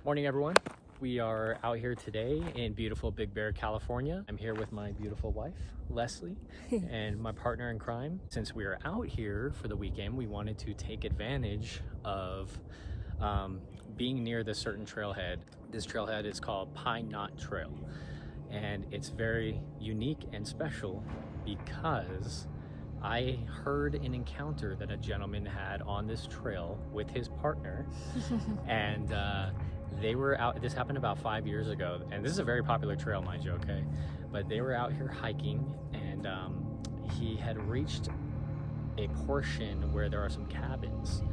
Morning, everyone. We are out here today in beautiful Big Bear, California. I'm here with my beautiful wife, Leslie, and my partner in crime. Since we are out here for the weekend, we wanted to take advantage of being near this certain trailhead. This trailhead is called Pine Knot Trail, and it's very unique and special because I heard an encounter that a gentleman had on this trail with his partner, and they were out. This happened about 5 years ago, and this is a very popular trail, mind you, okay? But they were out here hiking, and he had reached a portion where there are some cabins,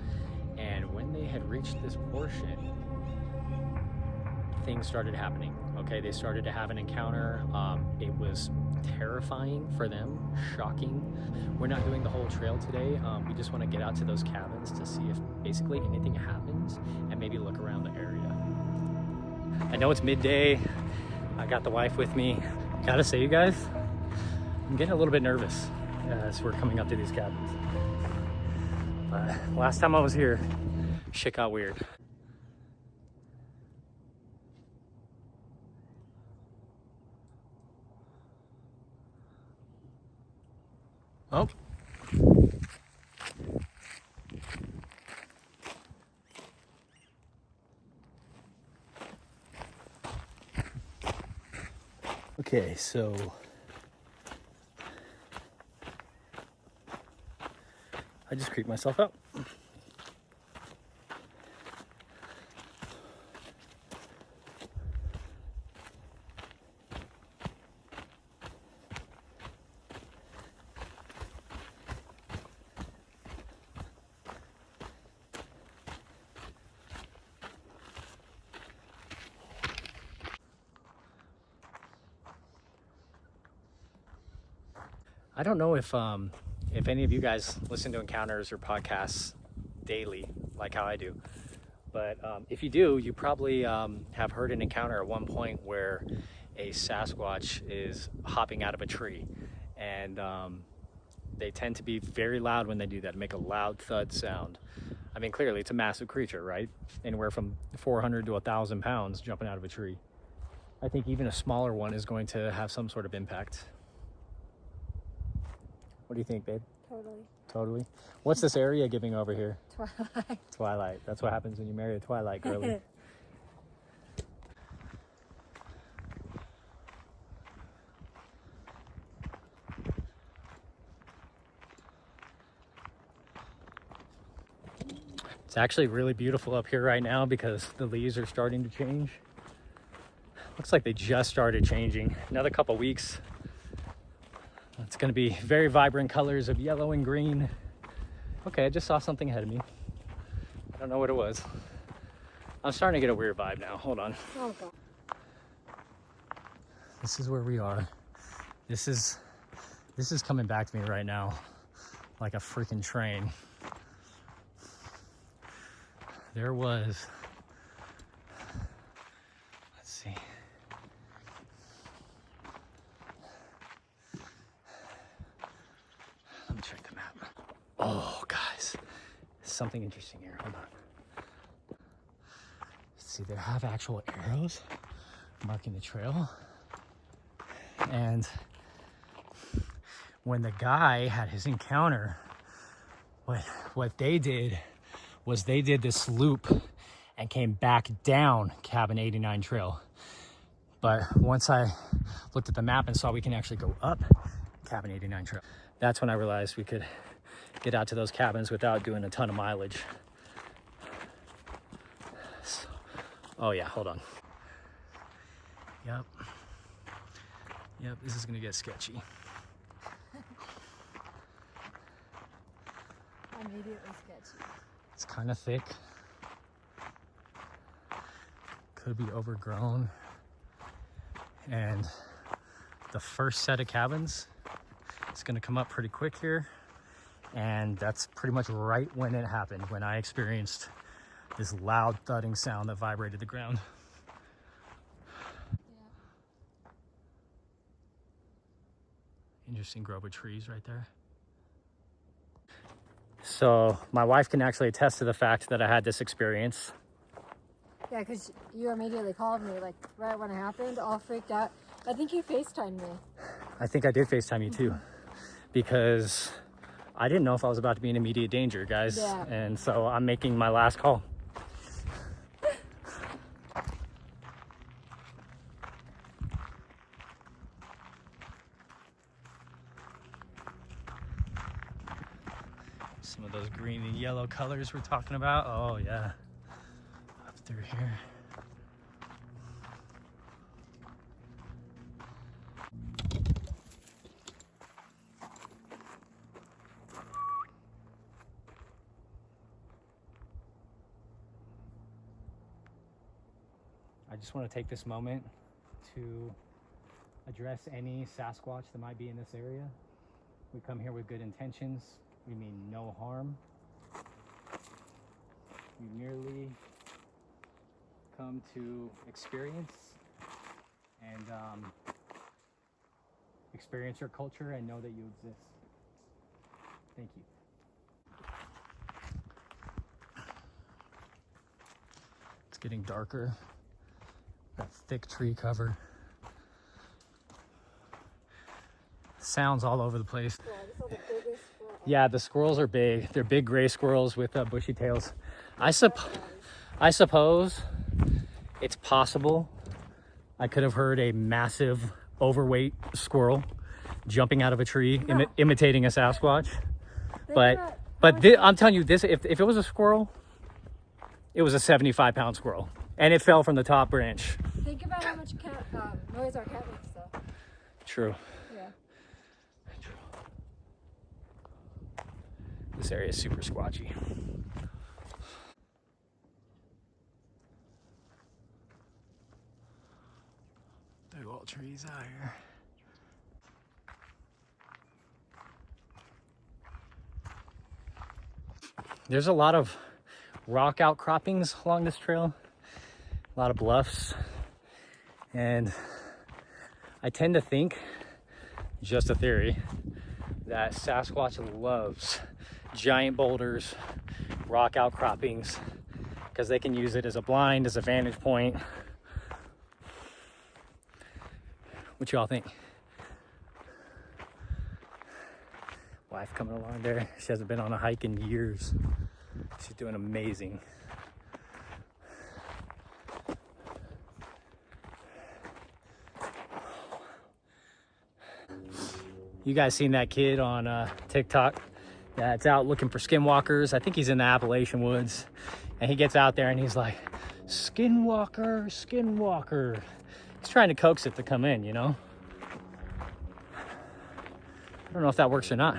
and when they had reached this portion, things started happening. Okay, they started to have an encounter. It was terrifying for them, shocking. We're not doing the whole trail today. We just want to get out to those cabins to see if basically anything happens and maybe look around the area. I know it's midday. I got the wife with me. Gotta say, you guys, I'm getting a little bit nervous as we're coming up to these cabins. But last time I was here, shit got weird. Oh. Okay, so I just creeped myself out. I don't know if any of you guys listen to encounters or podcasts daily, like how I do. But if you do, you probably have heard an encounter at one point where a Sasquatch is hopping out of a tree. And they tend to be very loud when they do that, make a loud thud sound. I mean, clearly it's a massive creature, right? Anywhere from 400 to 1,000 pounds jumping out of a tree. I think even a smaller one is going to have some sort of impact. What do you think, babe? Totally. What's this area giving over here? Twilight. That's what happens when you marry a Twilight girlie. It's actually really beautiful up here right now because the leaves are starting to change. Looks like they just started changing. Another couple weeks, it's going to be very vibrant colors of yellow and green. Okay, I just saw something ahead of me. I don't know what it was. I'm starting to get a weird vibe now. Hold on. Oh, God. This is where we are. This is coming back to me right now like a freaking train. There was, let's see. Let me check the map. Oh, guys, something interesting here. Hold on. Let's see, they have actual arrows marking the trail. And when the guy had his encounter, what they did was they did this loop and came back down Cabin 89 Trail. But once I looked at the map and saw we can actually go up Cabin 89 Trail, that's when I realized we could get out to those cabins without doing a ton of mileage. So, oh yeah, hold on. Yep, this is gonna get sketchy. Immediately sketchy. It's kind of thick. Could be overgrown. And the first set of cabins is going to come up pretty quick here. And that's pretty much right when it happened, when I experienced this loud thudding sound that vibrated the ground. Yeah. Interesting grove of trees right there. So my wife can actually attest to the fact that I had this experience. Yeah, because you immediately called me, like, right when it happened, all freaked out. I think you FaceTimed me. I think I did FaceTime you too, because I didn't know if I was about to be in immediate danger, guys. Yeah. And so I'm making my last call. Some of those green and yellow colors we're talking about. Oh yeah, up through here. I just want to take this moment to address any Sasquatch that might be in this area. We come here with good intentions. We mean no harm. We merely come to experience and experience your culture and know that you exist. Thank you. It's getting darker. Got thick tree cover. Sounds all over the place. Yeah, this is the biggest squirrel. Yeah, the squirrels are big. They're big gray squirrels with bushy tails. I suppose it's possible I could have heard a massive overweight squirrel jumping out of a tree, imitating a Sasquatch. I'm telling you this, if it was a squirrel, it was a 75-pound squirrel. And it fell from the top branch. Think about how much noise our cat makes, though. True. Yeah. This area is super squatchy. Big old trees out here. There's a lot of rock outcroppings along this trail, a lot of bluffs, and I tend to think, just a theory, that Sasquatch loves giant boulders, rock outcroppings, because they can use it as a blind, as a vantage point. What y'all think? Wife coming along there. She hasn't been on a hike in years. She's doing amazing. You guys seen that kid on TikTok that's out looking for skinwalkers? I think he's in the Appalachian woods. And he gets out there and he's like, skinwalker, skinwalker. He's trying to coax it to come in, you know? I don't know if that works or not.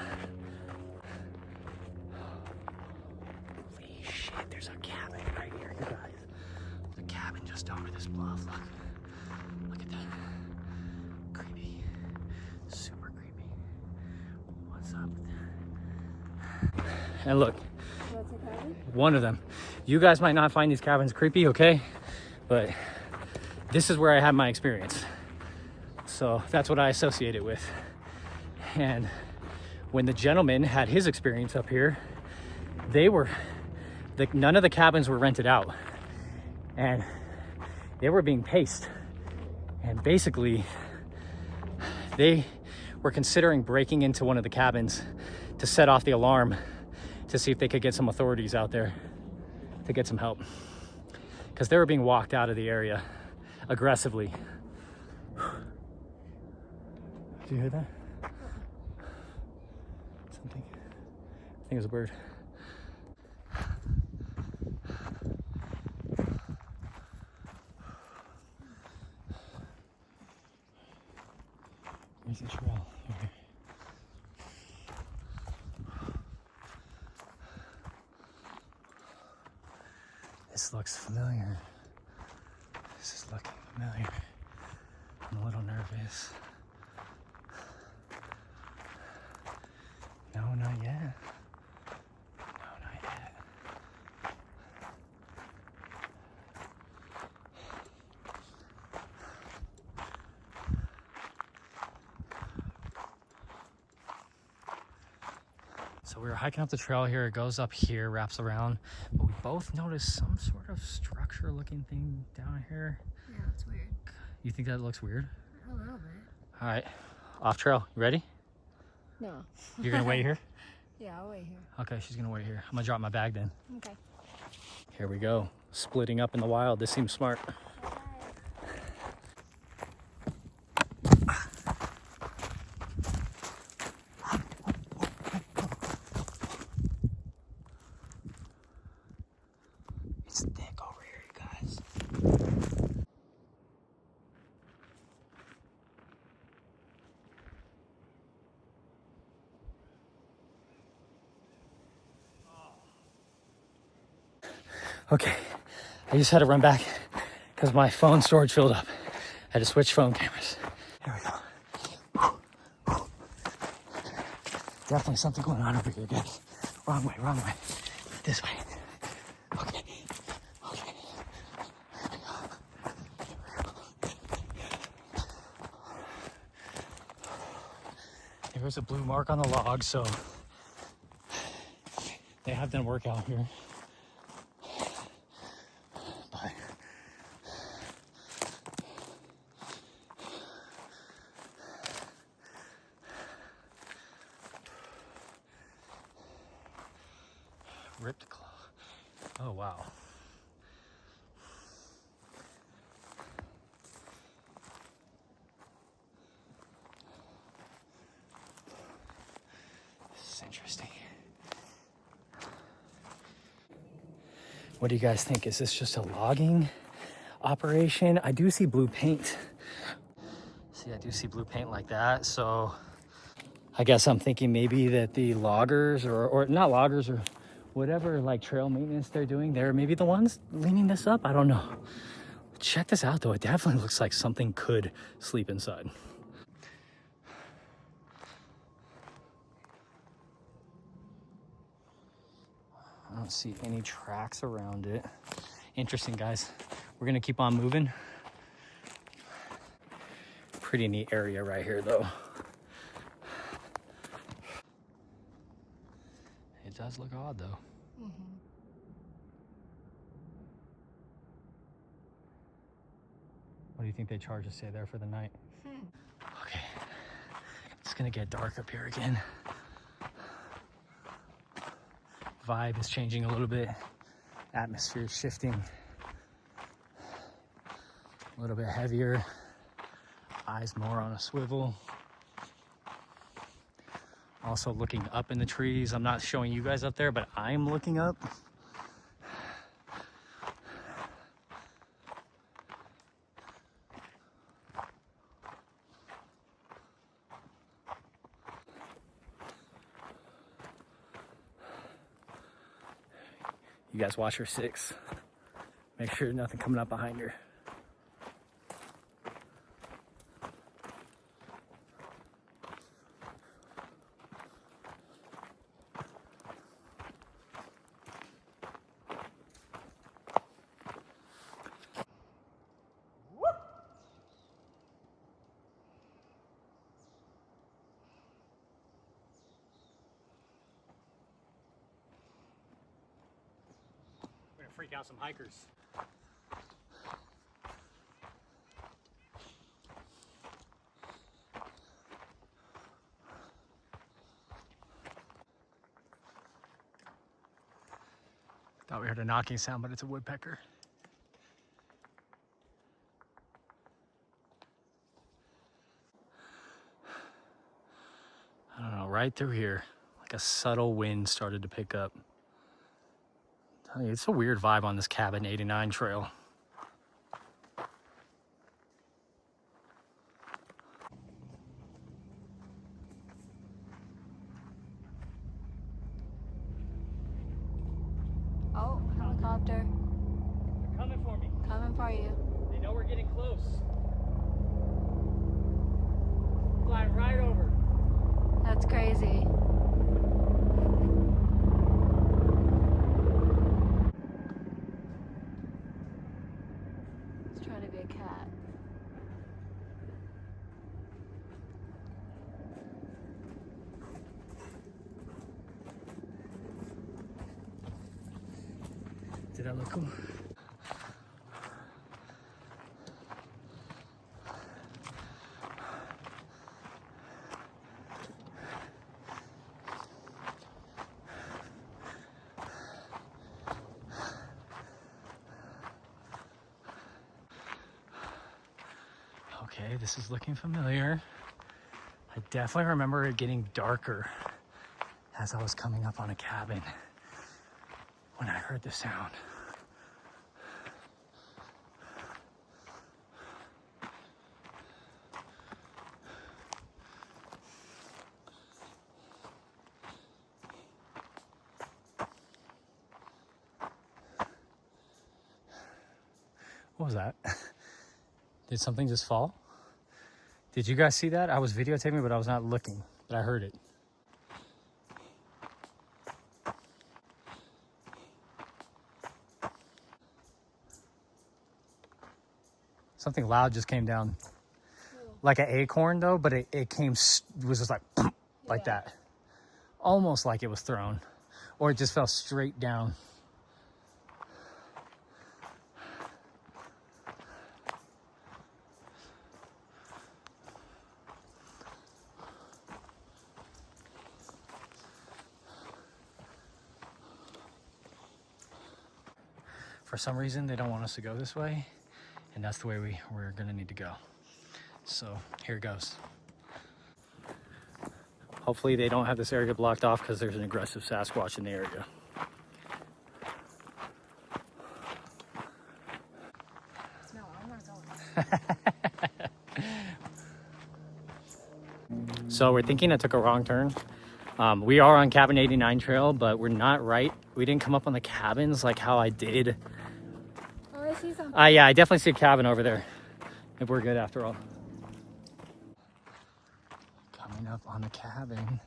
Holy shit, there's a cabin right here, you guys. There's a cabin just over this bluff. Look at that. Creepy. Super creepy. What's up with that? And look, What's a cabin? one of them. You guys might not find these cabins creepy, okay? But this is where I had my experience. So that's what I associate it with. And when the gentleman had his experience up here, none of the cabins were rented out, and they were being paced. And basically, they were considering breaking into one of the cabins to set off the alarm to see if they could get some authorities out there to get some help, because they were being walked out of the area aggressively. Did you hear that? Something. I think it was a bird. Where's the trail? Here. This looks familiar. This is looking familiar. I'm a little nervous. No, not yet. No, not yet. So we were hiking up the trail here. It goes up here, wraps around, but we both noticed some sort of structure structure looking thing down here. Yeah, it's weird. You think that looks weird? A little bit. All right, off trail. You ready? No. You're gonna wait here? Yeah, I'll wait here. Okay, she's gonna wait here. I'm gonna drop my bag then. Okay. Here we go. Splitting up in the wild. This seems smart. It's thick over here, you guys. Okay, I just had to run back because my phone storage filled up. I had to switch phone cameras. Here we go. Definitely something going on over here, guys. Wrong way, wrong way. This way. Okay. Okay. There's a blue mark on the log, so they have done work out here. But ripped claw. Oh wow. This is interesting. What do you guys think? Is this just a logging operation? I do see blue paint. See, I do see blue paint like that. So I guess I'm thinking maybe that the loggers or not loggers or whatever like trail maintenance they're doing, they're maybe the ones leaning this up. I don't know. Check this out though. It definitely looks like something could sleep inside. I don't see any tracks around it. Interesting, guys. We're gonna keep on moving. Pretty neat area right here though. It does look odd though. Mm-hmm. What do you think they charge to stay there for the night? Okay, it's gonna get dark up here again. Vibe is changing a little bit. Atmosphere is shifting. A little bit heavier. Eyes more on a swivel. Also looking up in the trees. I'm not showing you guys up there, but I'm looking up. You guys watch her 6. Make sure nothing coming up behind her. We're gonna freak out some hikers. Thought we heard a knocking sound, but it's a woodpecker. I don't know, right through here, like a subtle wind started to pick up. I'm telling you, it's a weird vibe on this Cabin 89 trail. Oh, helicopter. They're coming for me. Coming for you. They know we're getting close. Flying right over. That's crazy. It's trying to be a cat. Did that look cool? Okay, this is looking familiar. I definitely remember it getting darker as I was coming up on a cabin when I heard the sound. What was that? Did something just fall? Did you guys see that? I was videotaping, but I was not looking, but I heard it. Something loud just came down. Like an acorn though, but it was just like, like that. Almost like it was thrown. Or it just fell straight down. For some reason, they don't want us to go this way, and that's the way we're gonna need to go. So here it goes. Hopefully they don't have this area blocked off because there's an aggressive Sasquatch in the area. No, I'm not going. So we're thinking I took a wrong turn. We are on Cabin 89 trail, but we're not right. We didn't come up on the cabins like how I did. Oh, I see something. Yeah, I definitely see a cabin over there. If we're good after all. Coming up on the cabin.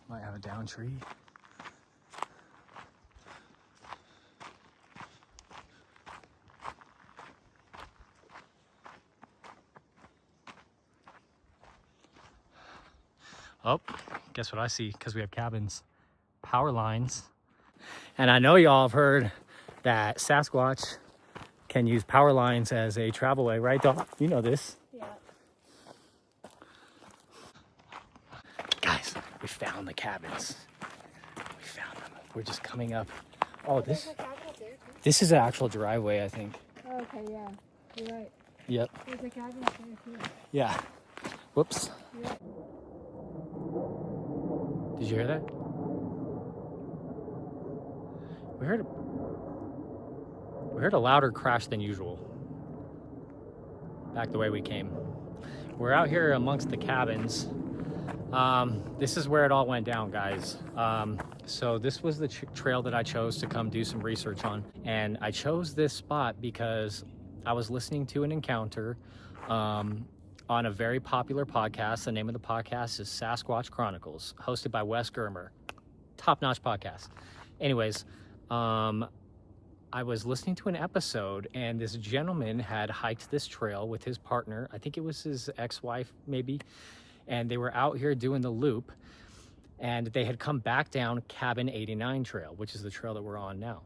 Might have a down tree. Oh, guess what I see? Because we have cabins. Power lines. And I know y'all have heard that Sasquatch can use power lines as a travel way, right, Doc? You know this. Yeah. Guys, we found the cabins. We found them. We're just coming up. Oh, this is an actual driveway, I think. Oh, okay, yeah. You're right. Yep. There's a cabin up there too. Yeah. Whoops. Yeah. Did you hear that? We heard a louder crash than usual. Back the way we came. We're out here amongst the cabins. This is where it all went down, guys. So this was the trail that I chose to come do some research on. And I chose this spot because I was listening to an encounter on a very popular podcast. The name of the podcast is Sasquatch Chronicles, hosted by Wes Germer. Top-notch podcast. Anyways, I was listening to an episode, and this gentleman had hiked this trail with his partner. I think it was his ex-wife, maybe. And they were out here doing the loop, and they had come back down Cabin 89 trail, which is the trail that we're on now.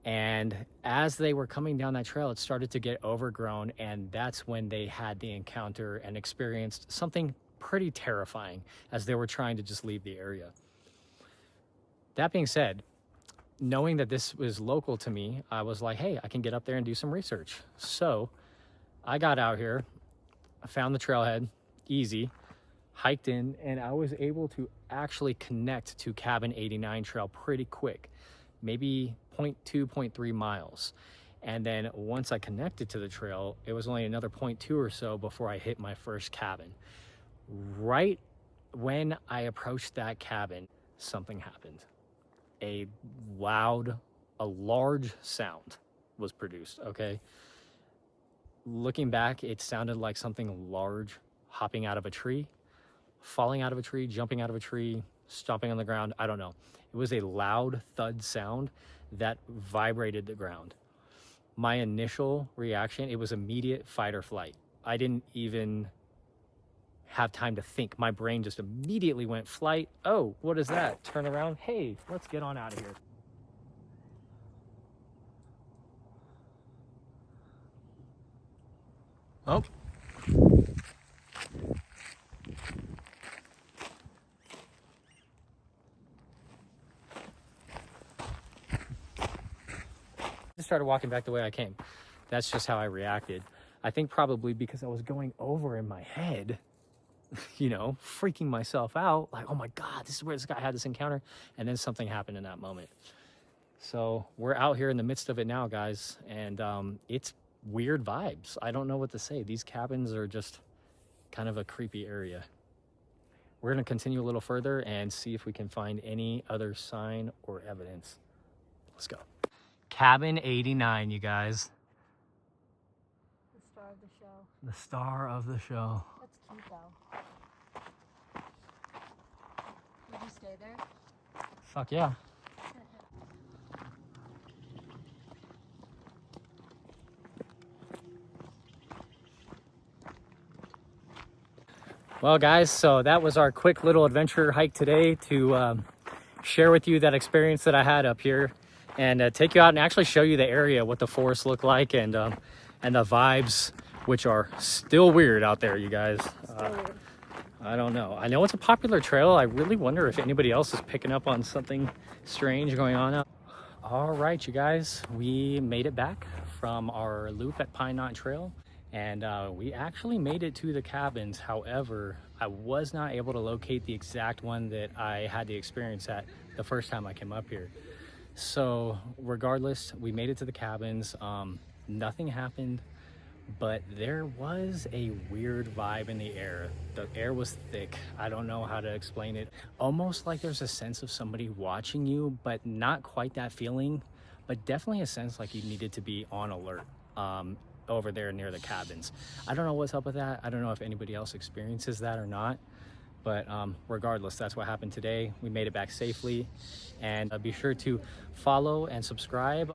And as they were coming down that trail, it started to get overgrown, and that's when they had the encounter and experienced something pretty terrifying as they were trying to just leave the area. That being said, knowing that this was local to me, I was like, hey, I can get up there and do some research. So I got out here, I found the trailhead, easy, hiked in, and I was able to actually connect to Cabin 89 trail pretty quick, maybe 0.2, 0.3 miles. And then once I connected to the trail, it was only another 0.2 or so before I hit my first cabin. Right when I approached that cabin, something happened. A large sound was produced, okay? Looking back, it sounded like something large hopping out of a tree, falling out of a tree, jumping out of a tree, stomping on the ground, I don't know. It was a loud thud sound that vibrated the ground. My initial reaction, it was immediate fight or flight. I didn't even have time to think. My brain just immediately went flight. Oh, what is that? Turn around. Hey, let's get on out of here. Oh. started walking back the way I came. That's just how I reacted. I think probably because I was going over in my head, you know, freaking myself out, like, oh my God, this is where this guy had this encounter. And then something happened in that moment. So we're out here in the midst of it now, guys. And it's weird vibes. I don't know what to say. These cabins are just kind of a creepy area. We're going to continue a little further and see if we can find any other sign or evidence. Let's go. Cabin 89, you guys. The star of the show. The star of the show. That's cute though. Would you stay there? Fuck yeah. Well, guys, so that was our quick little adventure hike today to share with you that experience that I had up here and take you out and actually show you the area, what the forest looked like, and the vibes, which are still weird out there, you guys. I don't know. I know it's a popular trail. I really wonder if anybody else is picking up on something strange going on out. All right, you guys, we made it back from our loop at Pine Knot Trail. And we actually made it to the cabins. However, I was not able to locate the exact one that I had the experience at the first time I came up here. So regardless, we made it to the cabins. Nothing happened, but there was a weird vibe in the air. The air was thick. I don't know how to explain it. Almost like there's a sense of somebody watching you, but not quite that feeling, but definitely a sense like you needed to be on alert. Over there near the cabins. I don't know what's up with that. I don't know if anybody else experiences that or not, but regardless, that's what happened today. We made it back safely, and be sure to follow and subscribe.